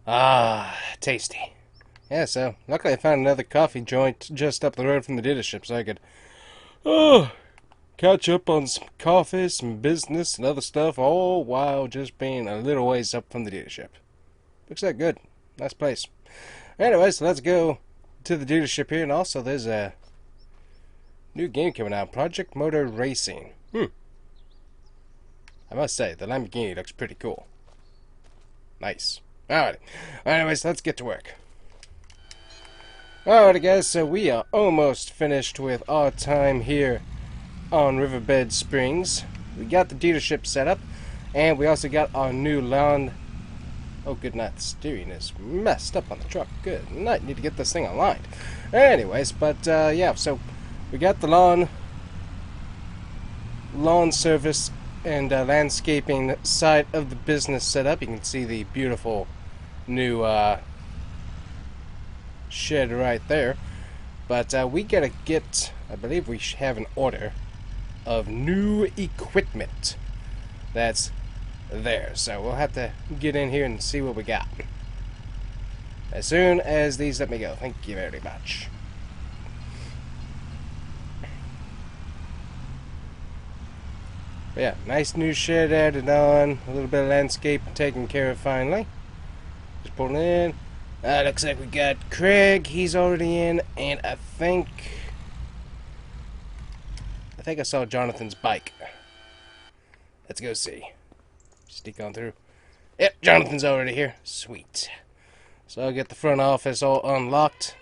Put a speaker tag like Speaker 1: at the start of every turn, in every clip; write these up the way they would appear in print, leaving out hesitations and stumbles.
Speaker 1: Ah, tasty. Yeah, so luckily I found another coffee joint just up the road from the dealership so I could oh, catch up on some coffee, some business, and other stuff, all while just being a little ways up from the dealership. Looks like good. Nice place. Anyways, let's go to the dealership here, and also there's a new game coming out, Project Motor Racing. I must say, the Lamborghini looks pretty cool. Nice. Alright. Anyways, let's get to work. Alright guys, so we are almost finished with our time here on Riverbend Springs. We got the dealership set up, and we also got our new lawn. Oh good night, the steering is messed up on the truck. Good night, need to get this thing online. Anyways, but yeah, so we got the lawn service and landscaping side of the business set up. You can see the beautiful new shed right there. But we gotta get, I believe we have an order of new equipment that's there. So we'll have to get in here and see what we got as soon as these let me go. Thank you very much. But yeah, nice new shed added on. A little bit of landscape taken care of finally. Just pulling in. Looks like we got Kreek. He's already in, and I think I saw Jonathan's bike. Let's go see. Sneak on through. Yep, Jonathan's already here. Sweet. So I'll get the front office all unlocked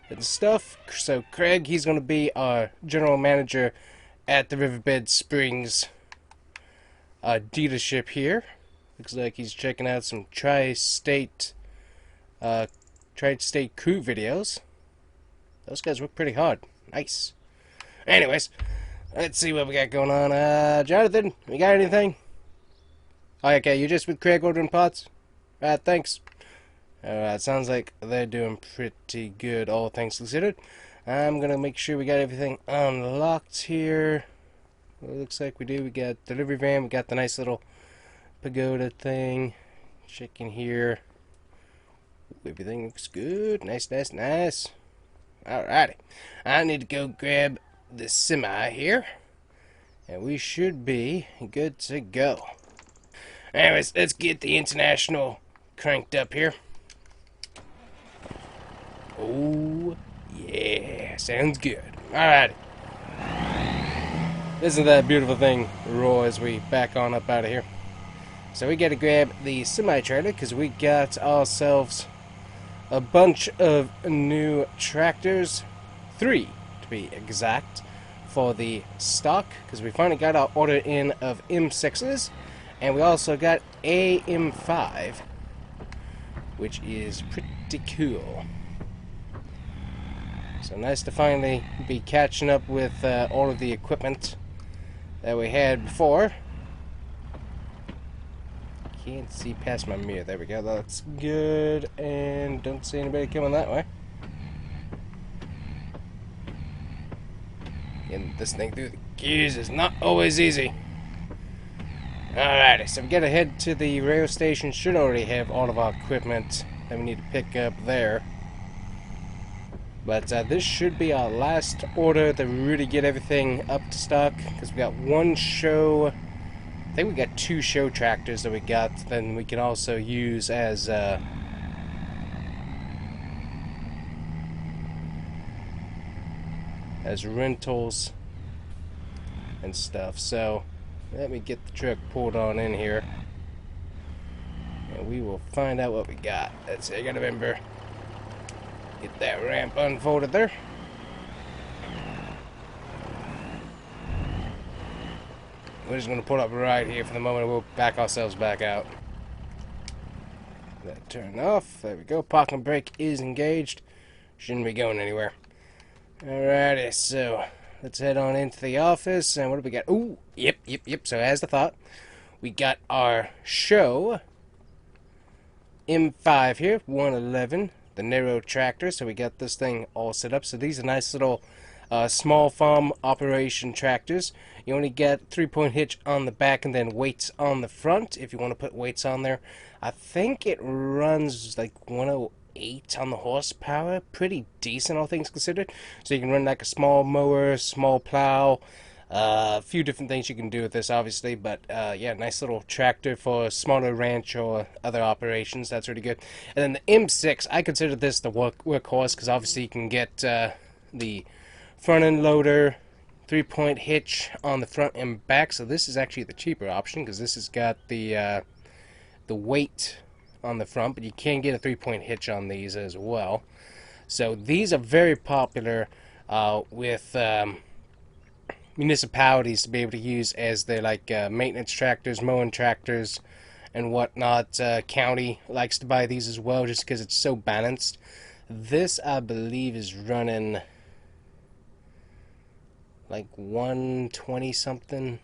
Speaker 1: and stuff. So Kreek, he's going to be our general manager at the Riverbend Springs dealership here. Looks like he's checking out some tri-state crew videos. Those guys work pretty hard. Nice. Anyways, let's see what we got going on. Jonathan, you got anything? Oh, okay, you just with Kreek ordering pots? Thanks. Alright, sounds like they're doing pretty good, all things considered. I'm gonna make sure we got everything unlocked here. Well, it looks like we do. We got delivery van, we got the nice little pagoda thing. Check in here. Everything looks good. Nice, nice, nice. Alrighty. I need to go grab the semi here, and we should be good to go. Anyways, let's get the International cranked up here. Oh, yeah. Sounds good. Alrighty. Isn't that a beautiful thing, roar, as we back on up out of here. So we gotta grab the semi-trailer, because we got ourselves a bunch of new tractors. 3, to be exact, for the stock, because we finally got our order in of M6s, and we also got a M5, which is pretty cool. So nice to finally be catching up with all of the equipment that we had before. Can't see past my mirror. There we go. That's good. And don't see anybody coming that way. Getting this thing through the gears is not always easy. Alrighty, so we gotta head to the rail station. Should already have all of our equipment that we need to pick up there. But this should be our last order to really get everything up to stock, because we got one show. I think we got 2 show tractors that we got. Then we can also use as rentals and stuff. So let me get the truck pulled on in here, and we will find out what we got. Let's see. I gotta remember. Get that ramp unfolded there. We're just going to pull up right here for the moment, and we'll back ourselves back out. That turned off. There we go. Parking brake is engaged. Shouldn't be going anywhere. Alrighty, so let's head on into the office. And what do we got? Ooh, yep. So as I thought, we got our show M5 here, 111. The narrow tractor, so we got this thing all set up. So these are nice little small farm operation tractors. You only get 3-point hitch on the back and then weights on the front if you want to put weights on there. I think it runs like 108 on the horsepower. Pretty decent, all things considered. So you can run like a small mower, small plow. A few different things you can do with this, obviously, but yeah, nice little tractor for a smaller ranch or other operations. That's really good. And then the M6, I consider this the workhorse because obviously you can get the front end loader, 3-point hitch on the front and back. So this is actually the cheaper option because this has got the weight on the front, but you can get a 3-point hitch on these as well. So these are very popular with municipalities to be able to use as their like maintenance tractors, mowing tractors, and whatnot. County likes to buy these as well just because it's so balanced. This, I believe, is running like 120 something.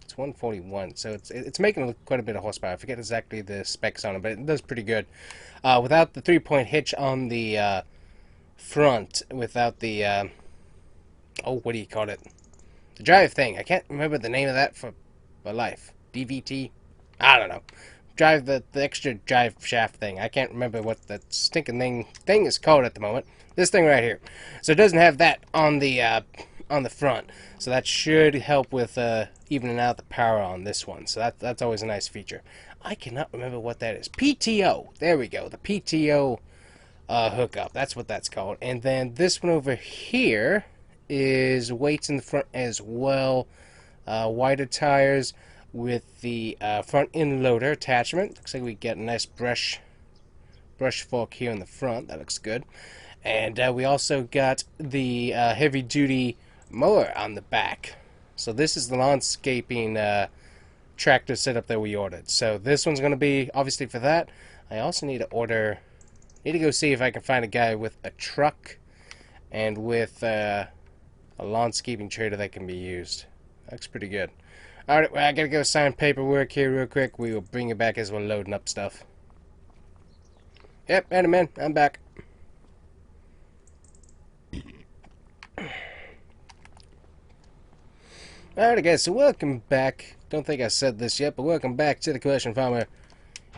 Speaker 1: It's 141, so it's making quite a bit of horsepower. I forget exactly the specs on it, but it does pretty good. Without the 3-point hitch on the front, without the oh, what do you call it? The drive thing. I can't remember the name of that for my life. DVT? I don't know. Drive the extra drive shaft thing. I can't remember what that stinking thing is called at the moment. This thing right here. So it doesn't have that on the front. So that should help with evening out the power on this one. So that's always a nice feature. I cannot remember what that is. PTO. There we go. The PTO hookup. That's what that's called. And then this one over here is weights in the front as well. Wider tires with the front end loader attachment. Looks like we get a nice brush fork here in the front. That looks good. And we also got the heavy duty mower on the back. So this is the landscaping tractor setup that we ordered. So this one's going to be obviously for that. I also need to go see if I can find a guy with a truck and with a landscaping trailer that can be used. Looks pretty good. Alright, well, I gotta go sign paperwork here real quick. We will bring it back as we're loading up stuff. Yep, man, I'm back. Alright guys, so welcome back. Don't think I said this yet, but welcome back to the TheCombustionFarmer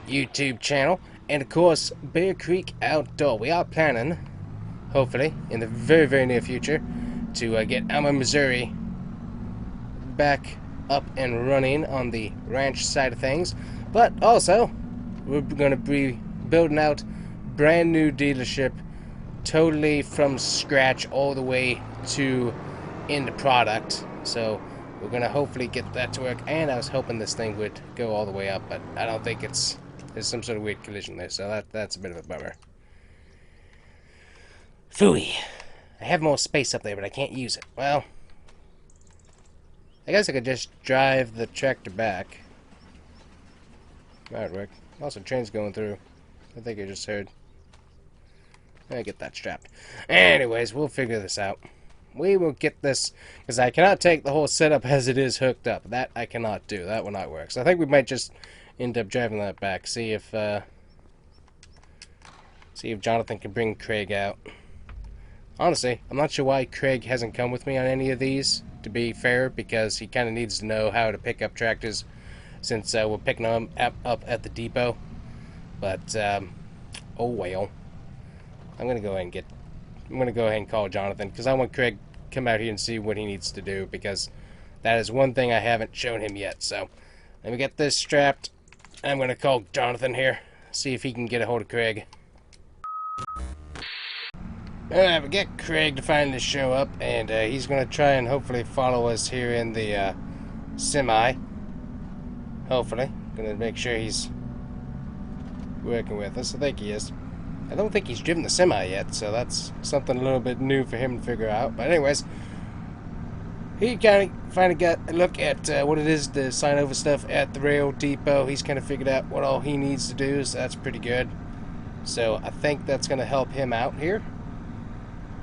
Speaker 1: YouTube channel. And of course, Bear Creek Outdoor. We are planning, hopefully, in the very, very near future, to get Omen, Missouri back up and running on the ranch side of things. But also, we're going to be building out brand new dealership, totally from scratch all the way to end product. So we're going to hopefully get that to work. And I was hoping this thing would go all the way up, but I don't think there's some sort of weird collision there. So that's a bit of a bummer. Phooey. I have more space up there, but I can't use it. Well, I guess I could just drive the tractor back. That would work. Also, train's going through. I think I just heard. Let me get that strapped. Anyways, we'll figure this out. We will get this, because I cannot take the whole setup as it is hooked up. That I cannot do. That will not work. So I think we might just end up driving that back. See if Jonathan can bring Kreek out. Honestly, I'm not sure why Kreek hasn't come with me on any of these, to be fair, because he kind of needs to know how to pick up tractors since we're picking them up at the depot. But, oh well. I'm going to go ahead and call Jonathan, because I want Kreek to come out here and see what he needs to do, because that is one thing I haven't shown him yet. So, let me get this strapped. I'm going to call Jonathan here, see if he can get a hold of Kreek. Alright, we get Kreek to finally show up, and he's going to try and hopefully follow us here in the semi. Hopefully. Going to make sure he's working with us. I think he is. I don't think he's driven the semi yet, so that's something a little bit new for him to figure out. But anyways, he kind of finally got a look at what it is to sign over stuff at the rail depot. He's kind of figured out what all he needs to do, so that's pretty good. So I think that's going to help him out here.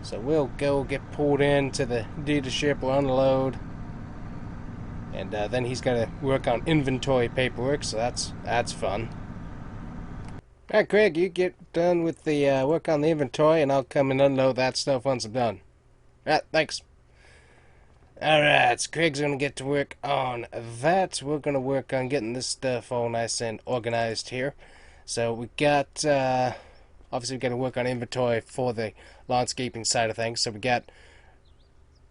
Speaker 1: So we'll go get pulled into the dealership, we'll unload, and then he's got to work on inventory paperwork, so that's fun. Alright, Kreek, you get done with the work on the inventory, and I'll come and unload that stuff once I'm done. Thanks. Alright, so Craig's gonna get to work on that. We're gonna work on getting this stuff all nice and organized here. So we got, obviously we gotta work on inventory for the landscaping side of things. So we got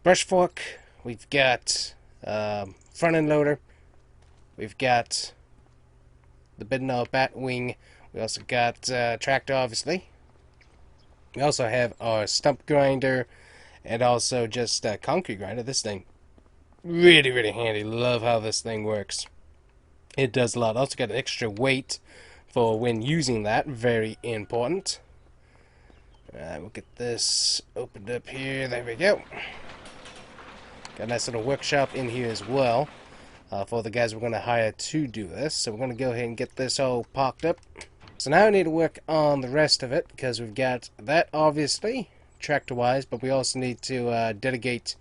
Speaker 1: brush fork, we've got front end loader, we've got the Bidnall bat wing, we also got tractor obviously. We also have our stump grinder, and also just a concrete grinder. This thing, really, really handy. Love how this thing works. It does a lot. Also got an extra weight for when using that. Very important. Alright, we'll get this opened up here. There we go. Got a nice little workshop in here as well for the guys we're going to hire to do this. So we're going to go ahead and get this all parked up. So now I need to work on the rest of it, because we've got that obviously tractor-wise, but we also need to dedicate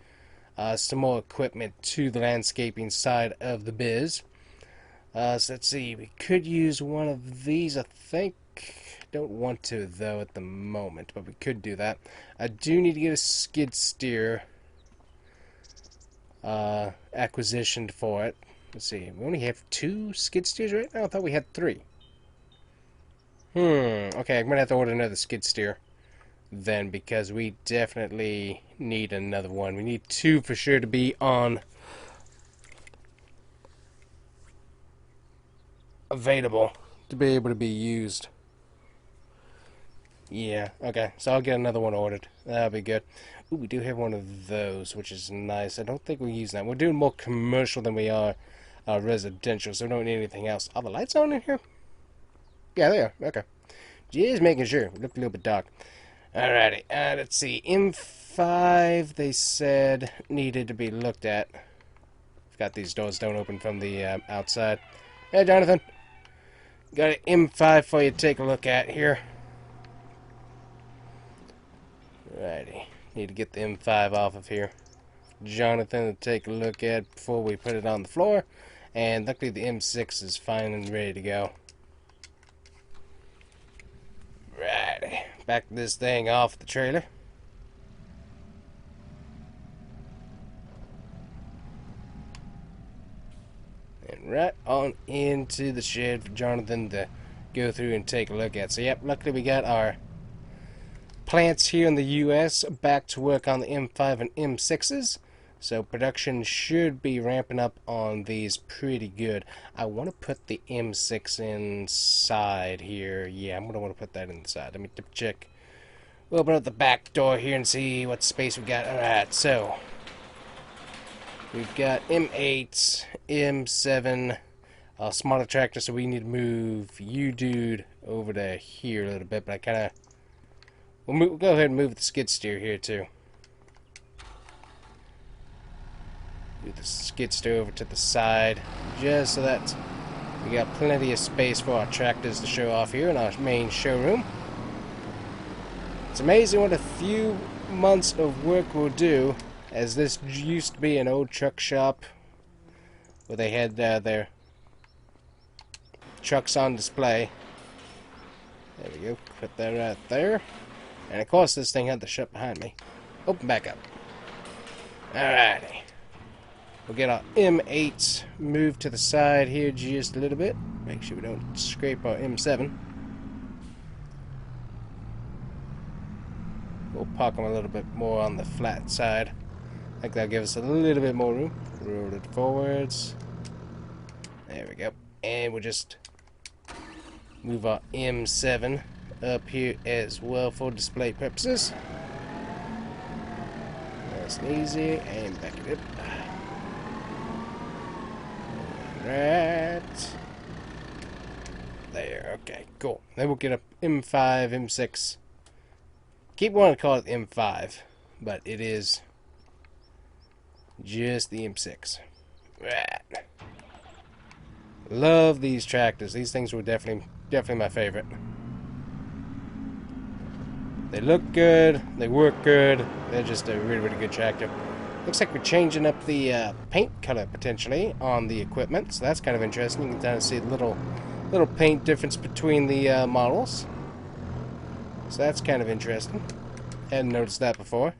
Speaker 1: some more equipment to the landscaping side of the biz. So let's see, we could use one of these, I think. Don't want to, though, at the moment, but we could do that. I do need to get a skid steer acquisitioned for it. Let's see, we only have 2 skid steers right now? I thought we had 3. Okay, I'm going to have to order another skid steer then, because we definitely need another one. We need 2 for sure to be on available to be able to be used. Yeah, okay, so I'll get another one ordered. That'll be good. Ooh, we do have one of those, which is nice. I don't think we'll use that. We're doing more commercial than we are residential, so we don't need anything else. Are the lights on in here? Yeah, they are. Okay. Just making sure. It looked a little bit dark. Alrighty. Let's see. M5, they said, needed to be looked at. Got these doors don't open from the outside. Hey, Jonathan. Got an M5 for you to take a look at here. Alrighty. Need to get the M5 off of here. Jonathan to take a look at before we put it on the floor. And luckily the M6 is fine and ready to go. Right, back this thing off the trailer. And right on into the shed for Jonathan to go through and take a look at. So yep, luckily we got our plants here in the US back to work on the M5 and M6s. So production should be ramping up on these pretty good. I want to put the M6 inside here. Yeah, I'm going to want to put that inside. Let me check. We'll open up the back door here and see what space we got. Alright, so we've got M8, M7, smaller tractor, so we need to move you, dude, over to here a little bit. But I kind of... We'll go ahead and move the skid steer here, too. Move the skid steer over to the side, just so that we got plenty of space for our tractors to show off here in our main showroom. It's amazing what a few months of work will do, as this used to be an old truck shop where they had their trucks on display. There we go, put that right there. And of course this thing had to shut behind me. Open back up. Alrighty. We'll get our M8 moved to the side here just a little bit. Make sure we don't scrape our M7. We'll park them a little bit more on the flat side. I think that'll give us a little bit more room. Roll it forwards. There we go. And we'll just move our M7 up here as well for display purposes. Nice and easy. And back it up. Right there. Okay, cool. Then we'll get up M5, M6. Keep wanting to call it M5, but it is just the M6. Right. Love these tractors. These things were definitely my favorite. They look good. They work good. They're just a really, really good tractor. Looks like we're changing up the paint color potentially on the equipment, so that's kind of interesting. You can kind of see the little paint difference between the models. So that's kind of interesting. Hadn't noticed that before.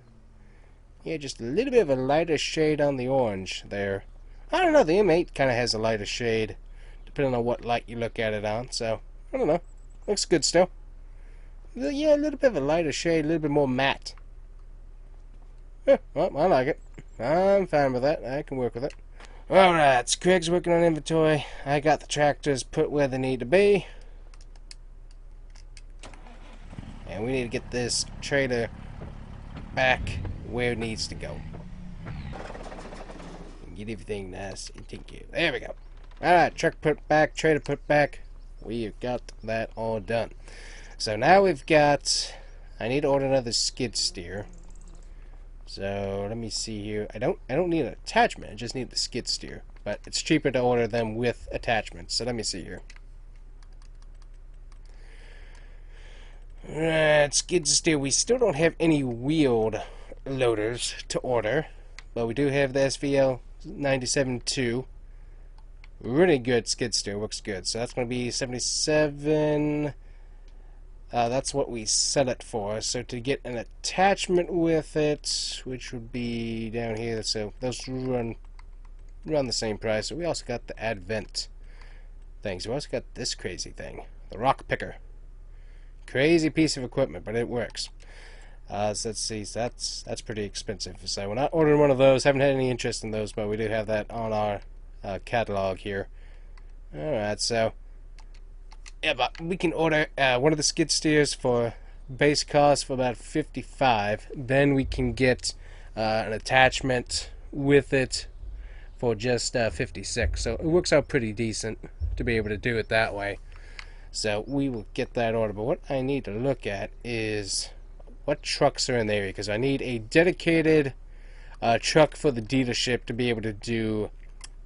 Speaker 1: Yeah, just a little bit of a lighter shade on the orange there. I don't know, the M8 kind of has a lighter shade, depending on what light you look at it on, so, I don't know. Looks good still. Yeah, a little bit of a lighter shade, a little bit more matte. Yeah, well, I like it. I'm fine with that. I can work with it. Alright, so Craig's working on inventory. I got the tractors put where they need to be. And we need to get this trailer back where it needs to go. Get everything nice and taken care of. There we go. Alright, truck put back, trailer put back. We've got that all done. So now we've got... I need to order another skid steer. So let me see here. I don't need an attachment. I just need the skid steer. But it's cheaper to order them with attachments. So let me see here. Alright, skid steer. We still don't have any wheeled loaders to order. But we do have the SVL 97.2. Really good skid steer. Works good. So that's going to be 77... that's what we set it for. So to get an attachment with it, which would be down here, so those run the same price. So we also got the Advent things. We also got this crazy thing, the rock picker. Crazy piece of equipment, but it works. So let's see. So that's pretty expensive. So we're not ordering one of those. Haven't had any interest in those, but we do have that on our catalog here. All right, so. Yeah, but we can order one of the skid steers for base cost for about $55. Then we can get an attachment with it for just $56. So it works out pretty decent to be able to do it that way. So we will get that order. But what I need to look at is what trucks are in the area, because I need a dedicated truck for the dealership to be able to do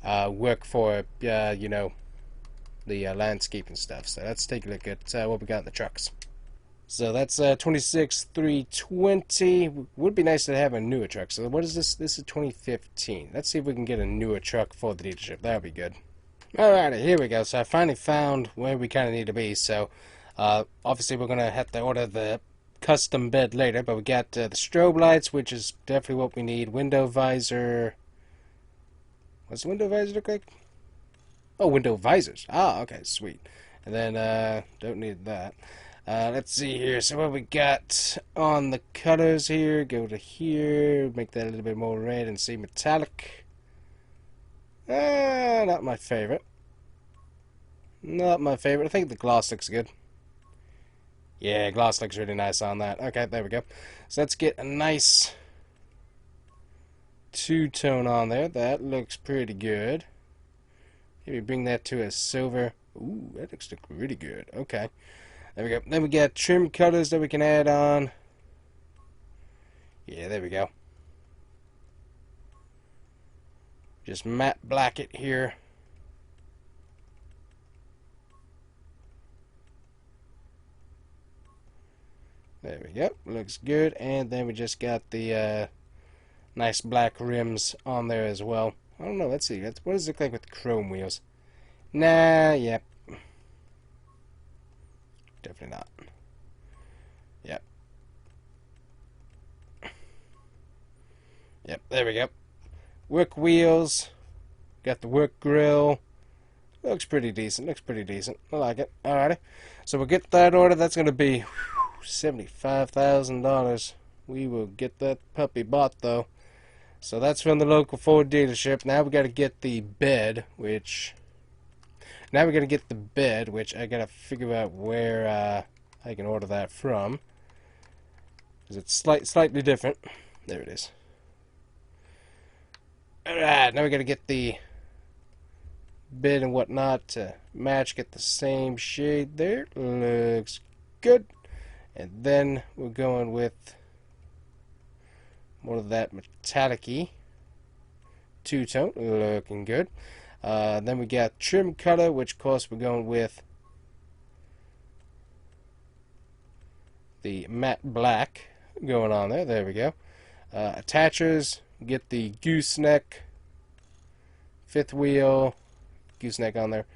Speaker 1: work for, you know, the landscape and stuff. So let's take a look at what we got in the trucks. So that's 26,320. Would be nice to have a newer truck. So what is this? This is 2015. Let's see if we can get a newer truck for the dealership. That would be good. Alrighty, here we go. So I finally found where we kind of need to be. So obviously we're going to have to order the custom bed later, but we got the strobe lights, which is definitely what we need. Window visor. What's the window visor look like? Oh, window visors. Ah, okay, sweet. And then, don't need that. Let's see here. So what we got on the colors here, go to here, make that a little bit more red and see metallic. Not my favorite. Not my favorite. I think the gloss looks good. Yeah, gloss looks really nice on that. Okay, there we go. So let's get a nice two-tone on there. That looks pretty good. Maybe bring that to a silver. Ooh, that looks really good. Okay. There we go. Then we got trim colors that we can add on. Yeah, there we go. Just matte black it here. There we go. Looks good. And then we just got the nice black rims on there as well. I don't know. Let's see. What does it look like with chrome wheels? Nah, yep. Definitely not. Yep. Yep, there we go. Work wheels. Got the work grill. Looks pretty decent. Looks pretty decent. I like it. Alrighty. So we'll get that order. That's going to be $75,000. We will get that puppy bought, though. So that's from the local Ford dealership. Now we got to get the bed, which... Now we got to get the bed, which I got to figure out where I can order that from. Because it's slightly different. There it is. Alright, now we got to get the bed and whatnot to match. Get the same shade there. Looks good. And then we're going with more of that metallic-y two-tone. Looking good. Then we got trim color, which of course we're going with the matte black going on there. There we go. Attachers, get the gooseneck, fifth wheel, gooseneck on there.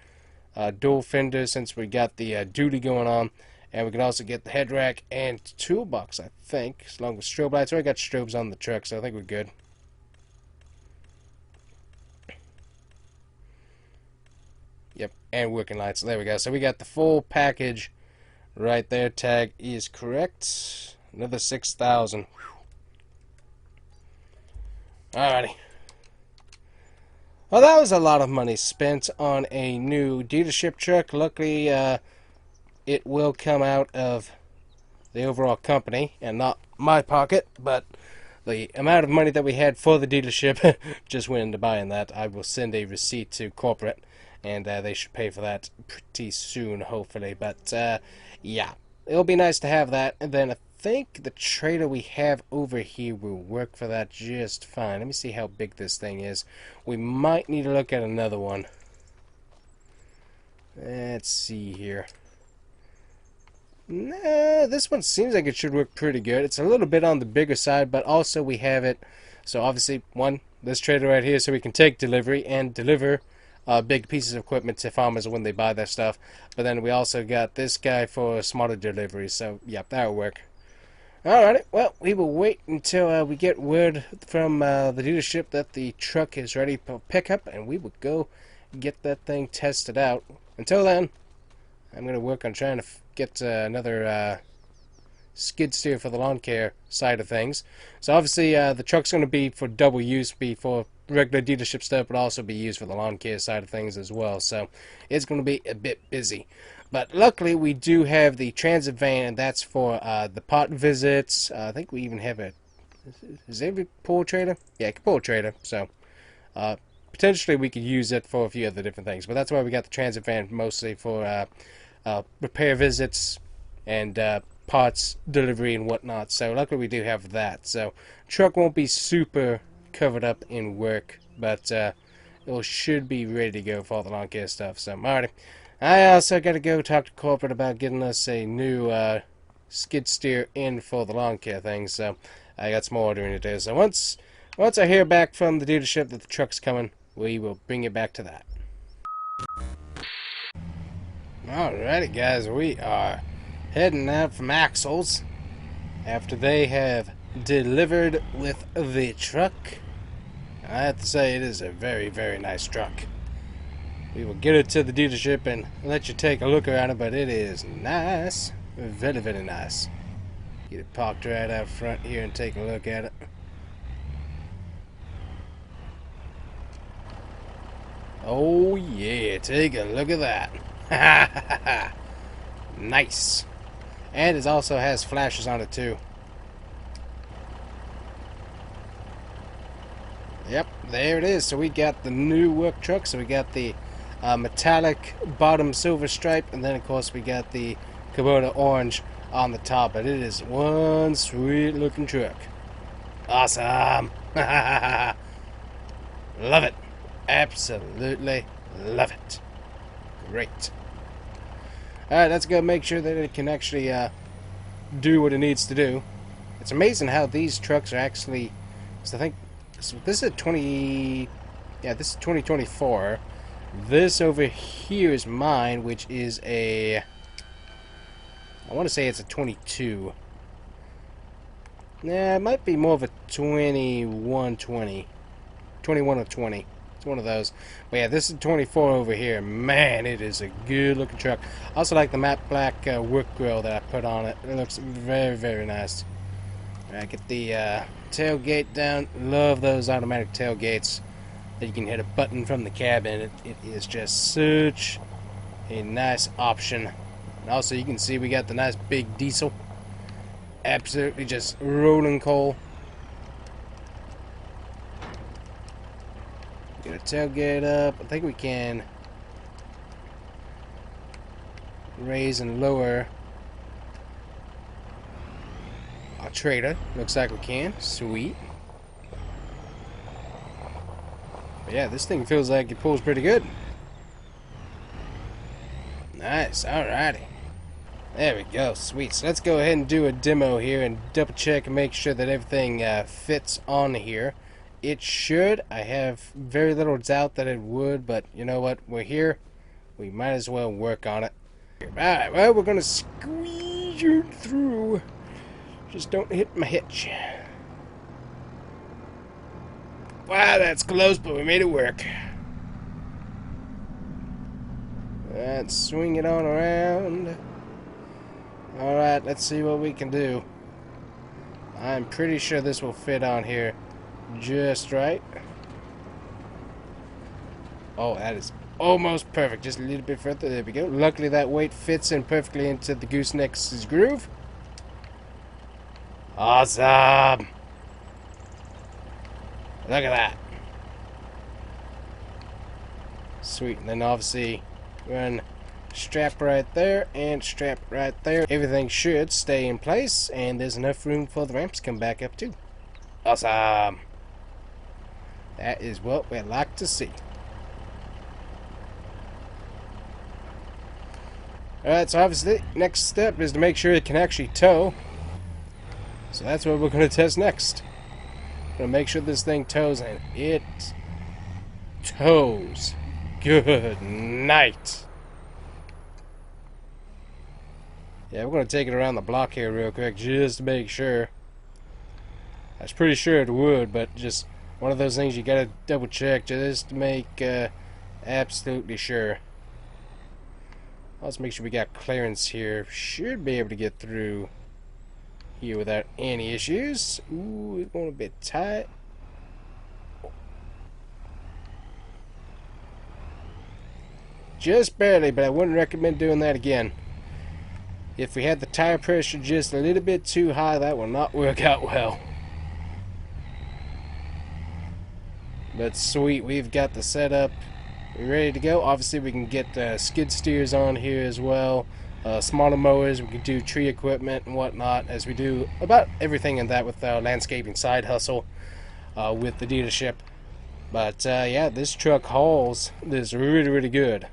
Speaker 1: Dual fender, since we got the duty going on. And we can also get the head rack and toolbox, I think, as long as strobe lights. We already got strobes on the truck, so I think we're good. Yep, and working lights. There we go. So we got the full package right there. Tag is correct. Another 6,000. Alrighty. Well, that was a lot of money spent on a new dealership truck. Luckily, it will come out of the overall company and not my pocket, but the amount of money that we had for the dealership just went into buying that. I will send a receipt to corporate, and they should pay for that pretty soon, hopefully. But yeah, it'll be nice to have that. And then I think the trailer we have over here will work for that just fine. Let me see how big this thing is. We might need to look at another one. Let's see here. Nah, this one seems like it should work pretty good. It's a little bit on the bigger side, but also we have it. So obviously, one, this trailer right here, so we can take delivery and deliver big pieces of equipment to farmers when they buy their stuff. But then we also got this guy for smaller deliveries. So, yep, that'll work. Alrighty, well, we will wait until we get word from the dealership that the truck is ready for pickup, and we will go get that thing tested out. Until then, I'm going to work on trying to get another skid steer for the lawn care side of things. So obviously the truck's going to be for double use, be for regular dealership stuff, but also be used for the lawn care side of things as well. So it's going to be a bit busy. But luckily we do have the transit van, and that's for the pot visits. I think we even have a... Is there a pull trailer? Yeah, pull trailer. So potentially we could use it for a few other different things. But that's why we got the transit van, mostly for repair visits and parts delivery and whatnot. So luckily we do have that. So truck won't be super covered up in work, but it should be ready to go for all the lawn care stuff. So alrighty. I also got to go talk to corporate about getting us a new skid steer in for the lawn care thing. So I got some ordering to do. So once I hear back from the dealership that the truck's coming, we will bring it back to that. Alrighty guys, we are heading out from Axles after they have delivered with the truck. I have to say, it is a very, very nice truck. We will get it to the dealership and let you take a look around it, but it is nice. Very, very nice. Get it parked right out front here and take a look at it. Oh yeah, take a look at that. Nice. And it also has flashes on it too. Yep, there it is. So we got the new work truck. So we got the metallic bottom silver stripe, and then of course we got the Kubota orange on the top. But it is one sweet looking truck. Awesome. Love it. Absolutely love it. Great. Alright, let's go make sure that it can actually do what it needs to do. It's amazing how these trucks are actually... So I think so this is a 20... Yeah, this is 2024. This over here is mine, which is a... I want to say it's a 22. Nah, it might be more of a 2120. 21 or 20. It's one of those. But yeah, this is 24 over here. Man, it is a good looking truck. I also like the matte black work grill that I put on it. It looks very, very nice. Alright, get the tailgate down. Love those automatic tailgates that you can hit a button from the cabin. It is just such a nice option. And also you can see we got the nice big diesel. Absolutely just rolling coal. Get a tailgate up. I think we can raise and lower our trailer. Looks like we can. Sweet. But yeah, this thing feels like it pulls pretty good. Nice. Alrighty. There we go. Sweet. So let's go ahead and do a demo here and double check and make sure that everything fits on here. It should. I have very little doubt that it would, but you know what? We're here. We might as well work on it. Alright, well, we're gonna squeeze you through. Just don't hit my hitch. Wow, that's close, but we made it work. Let's swing it on around. Alright, let's see what we can do. I'm pretty sure this will fit on here just right. Oh, that is almost perfect. Just a little bit further. There we go. Luckily, that weight fits in perfectly into the gooseneck's groove. Awesome! Look at that. Sweet. And then obviously, run strap right there and strap right there. Everything should stay in place, and there's enough room for the ramps to come back up too. Awesome! That is what we like to see. Alright, so obviously, next step is to make sure it can actually tow. So that's what we're going to test next. Going to make sure this thing tows, and it tows. Good night. Yeah, we're going to take it around the block here real quick just to make sure. I was pretty sure it would, but just one of those things you got to double check just to make absolutely sure. Let's make sure we got clearance here. Should be able to get through here without any issues. Ooh, it's going a bit tight. Just barely, but I wouldn't recommend doing that again. If we had the tire pressure just a little bit too high, that will not work out well. But sweet, we've got the setup ready to go. Obviously, we can get skid steers on here as well. Smaller mowers, we can do tree equipment and whatnot, as we do about everything in that with our landscaping side hustle with the dealership. But yeah, this truck hauls this really, really good.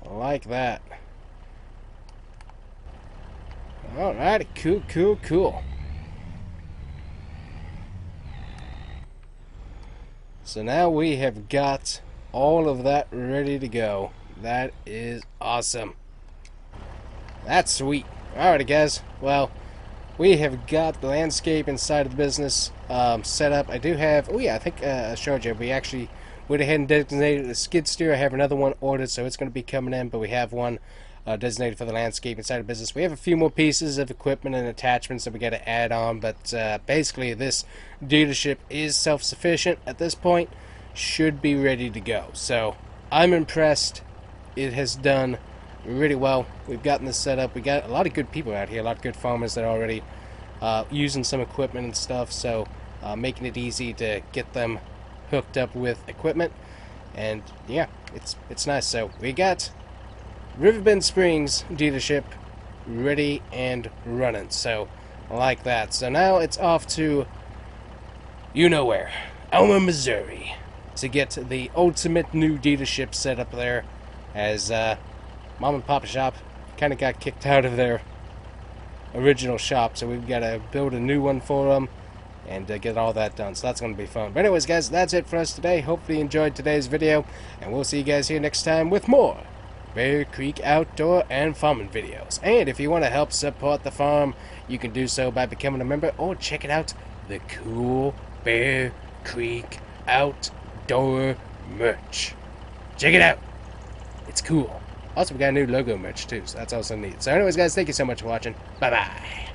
Speaker 1: I like that. Alright, cool, cool, cool. So now we have got all of that ready to go. That is awesome. That's sweet. Alrighty, guys. Well, we have got the landscape inside of the business set up. I do have, oh yeah, I think I showed you, we actually went ahead and designated a skid steer. I have another one ordered, so it's going to be coming in, but we have one designated for the landscape inside of the business. We have a few more pieces of equipment and attachments that we got to add on, but basically this dealership is self-sufficient at this point. Should be ready to go. So I'm impressed. It has done really well. We've gotten this set up. We got a lot of good people out here, a lot of good farmers that are already using some equipment and stuff, so making it easy to get them hooked up with equipment. And yeah, it's nice. So we got Riverbend Springs dealership ready and running, so I like that. So now it's off to you know where, Omen, Missouri, to get the ultimate new dealership set up there, as mom and pop shop kind of got kicked out of their original shop, so we've got to build a new one for them and get all that done. So that's going to be fun. But anyways, guys, that's it for us today. Hopefully you enjoyed today's video, and we'll see you guys here next time with more Bear Creek outdoor and farming videos. And if you want to help support the farm, you can do so by becoming a member or checking out the cool Bear Creek outdoor merch. Check it out. It's cool. Also, we got a new logo merch too, so that's also neat. So anyways, guys, thank you so much for watching. Bye-bye.